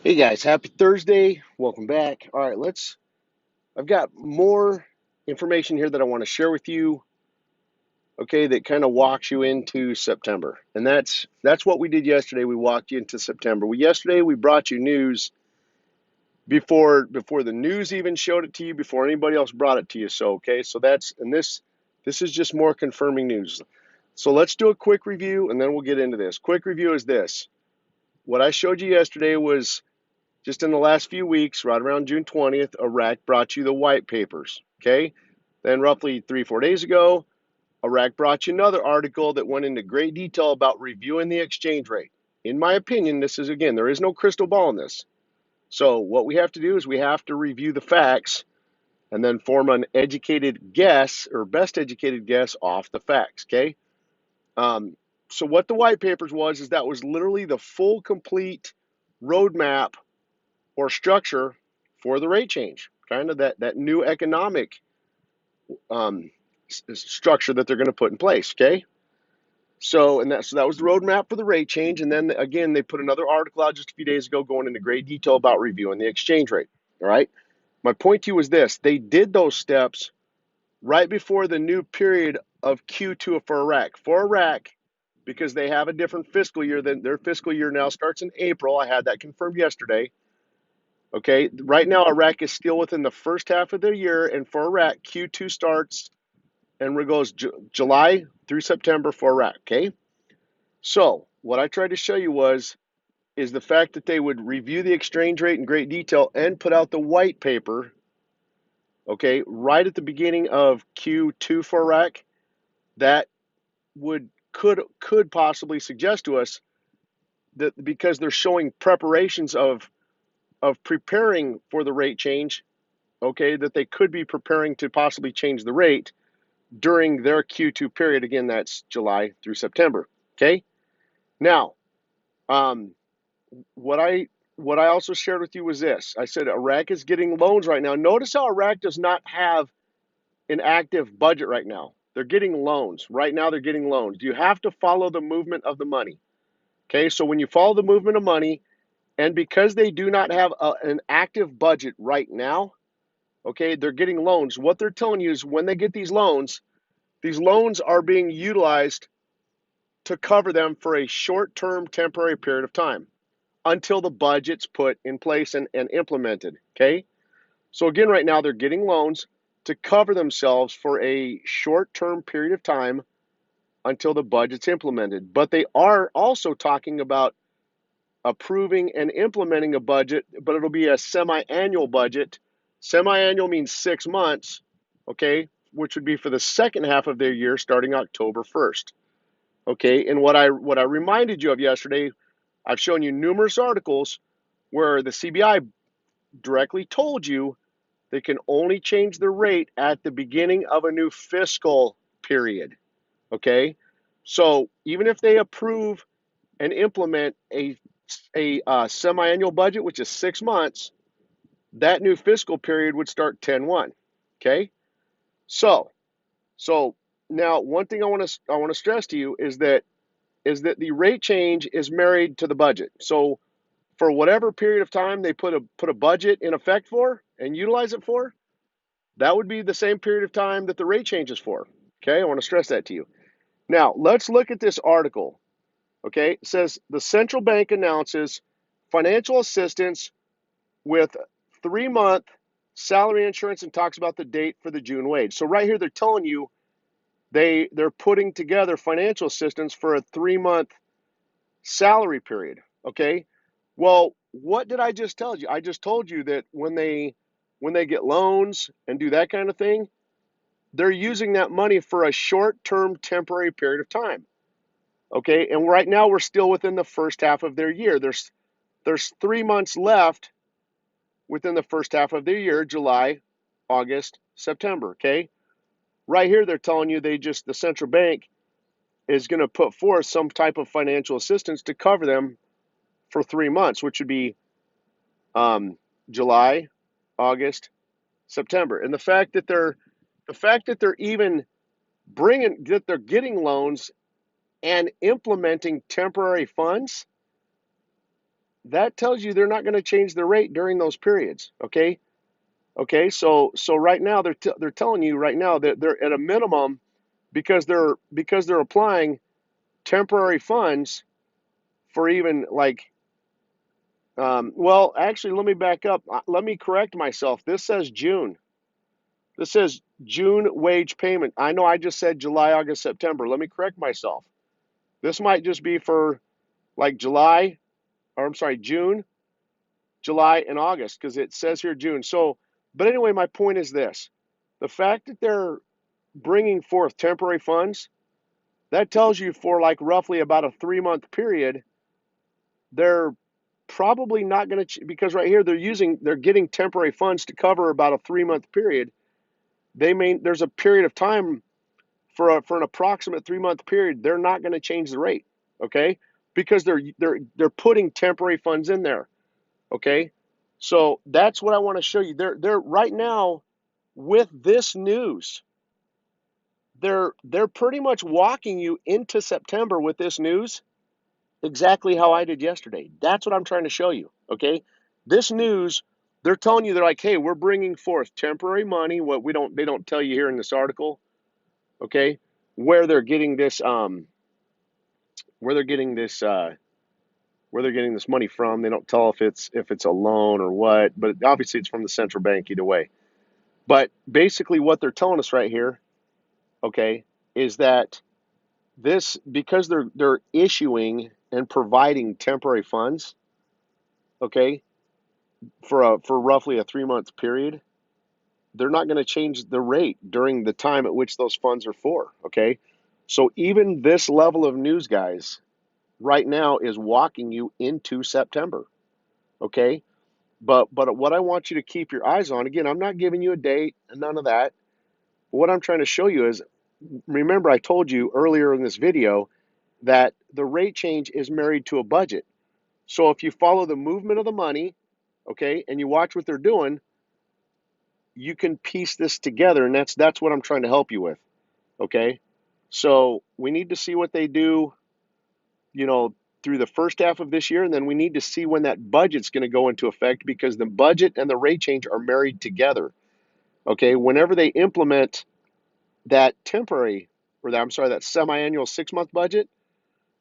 Hey guys, happy Thursday. Welcome back. All right, I've got more information here that I want to share with you, okay, that kind of walks you into September. And that's what we did yesterday. We walked you into September. Yesterday we brought you news before the news even showed it to you, before anybody else brought it to you. So, okay, so this is just more confirming news. So let's do a quick review and then we'll get into this. Quick review is this. What I showed you yesterday was just in the last few weeks, right around June 20th, Iraq brought you the white papers. Okay. Then, roughly 3 or 4 days ago, Iraq brought you another article that went into great detail about reviewing the exchange rate. In my opinion, this is, again, there is no crystal ball in this. So, what we have to do is we have to review the facts and then form an educated guess or best educated guess off the facts. Okay. Um, so, what the white papers was is that was literally the full, complete roadmap or structure for the rate change, kind of that new economic um, structure that they're going to put in place. Okay, so that was the roadmap for the rate change, and then again they put another article out just a few days ago going into great detail about reviewing the exchange rate. All right, my point to you is this: they did those steps right before the new period of Q2 for Iraq. For Iraq, because they have a different fiscal year than their fiscal year now starts in April. I had that confirmed yesterday. Okay, right now Iraq is still within the first half of the year, and for Iraq, Q2 starts and goes July through September for Iraq. Okay, so what I tried to show you is the fact that they would review the exchange rate in great detail and put out the white paper. Okay, right at the beginning of Q2 for Iraq, that would could possibly suggest to us that because they're showing preparations of preparing for the rate change, okay, that they could be preparing to possibly change the rate during their Q2 period. Again, that's July through September. Okay. Now, um, what I also shared with you was this. I said Iraq is getting loans right now. Notice how Iraq does not have an active budget right now. They're getting loans. Right now, they're getting loans. You have to follow the movement of the money. Okay. So when you follow the movement of money, and because they do not have an active budget right now, okay, they're getting loans. What they're telling you is when they get these loans are being utilized to cover them for a short term temporary period of time until the budget's put in place and implemented. Okay. So, again, right now they're getting loans to cover themselves for a short term period of time until the budget's implemented. But they are also talking about approving and implementing a budget, but it'll be a semi annual budget. Semi annual means 6 months, okay, which would be for the second half of their year starting October 1st. Okay, and what I reminded you of yesterday, I've shown you numerous articles where the CBI directly told you they can only change the rate at the beginning of a new fiscal period. Okay, so even if they approve and implement a semi-annual budget, which is 6 months, that new fiscal period would start 10/1. Okay, so so now one thing I want to stress to you is that the rate change is married to the budget. So for whatever period of time they put a budget in effect for and utilize it for, that would be the same period of time that the rate change is for. Okay, I want to stress that to you. Now, let's look at this article. Okay, it says the central bank announces financial assistance with 3 month salary insurance and talks about the date for the June wage. So right here they're telling you they're putting together financial assistance for a 3 month salary period. Okay. Well, what did I just tell you? I just told you that when they get loans and do that kind of thing, they're using that money for a short-term temporary period of time. Okay? And right now we're still within the first half of their year. There's 3 months left within the first half of their year, July, August, September, okay? Right here they're telling you the central bank is going to put forth some type of financial assistance to cover them for 3 months, which would be July, August, September. And the fact that they're even they're getting loans and implementing temporary funds, that tells you they're not going to change the rate during those periods. Okay. Okay. So right now they're telling you right now that they're at a minimum, because they're applying temporary funds for even like, well, actually, let me back up. Let me correct myself. This says June. This says June wage payment. I know I just said July, August, September. Let me correct myself. This might just be for like July, or I'm sorry, June, July, and August, because it says here June. So, but anyway, my point is this: the fact that they're bringing forth temporary funds, that tells you for like roughly about a 3 month period, they're probably not going to, because right here they're getting temporary funds to cover about a 3 month period. There's a period of time for an approximate 3 month period, they're not going to change the rate, okay? Because they're putting temporary funds in there, okay? So that's what I want to show you. They're right now with this news. They're pretty much walking you into September with this news, exactly how I did yesterday. That's what I'm trying to show you, okay? This news, they're telling you, they're like, hey, we're bringing forth temporary money. What they don't tell you here in this article, okay? Where they're getting this where they're getting this money from. They don't tell if it's a loan or what, but obviously it's from the central bank either way. But basically what they're telling us right here, okay, is that this, because they're issuing and providing temporary funds, okay, for roughly a 3 month period, they're not going to change the rate during the time at which those funds are for, okay? So even this level of news, guys, right now is walking you into September, okay? But what I want you to keep your eyes on, again, I'm not giving you a date and none of that. What I'm trying to show you is, remember I told you earlier in this video that the rate change is married to a budget. So if you follow the movement of the money, okay, and you watch what they're doing, you can piece this together, and that's what I'm trying to help you with, okay? So we need to see what they do, you know, through the first half of this year, and then we need to see when that budget's going to go into effect, because the budget and the rate change are married together. Okay, whenever they implement that temporary, or that, I'm sorry, that semi-annual 6 month budget,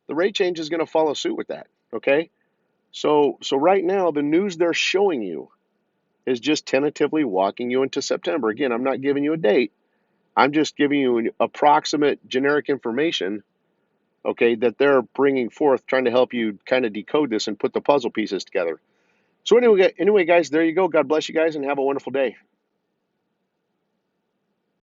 the rate change is going to follow suit with that. Okay, so right now the news they're showing you is just tentatively walking you into September. Again, I'm not giving you a date. I'm just giving you an approximate generic information, okay, that they're bringing forth, trying to help you kind of decode this and put the puzzle pieces together. So anyway, guys, there you go. God bless you guys and have a wonderful day.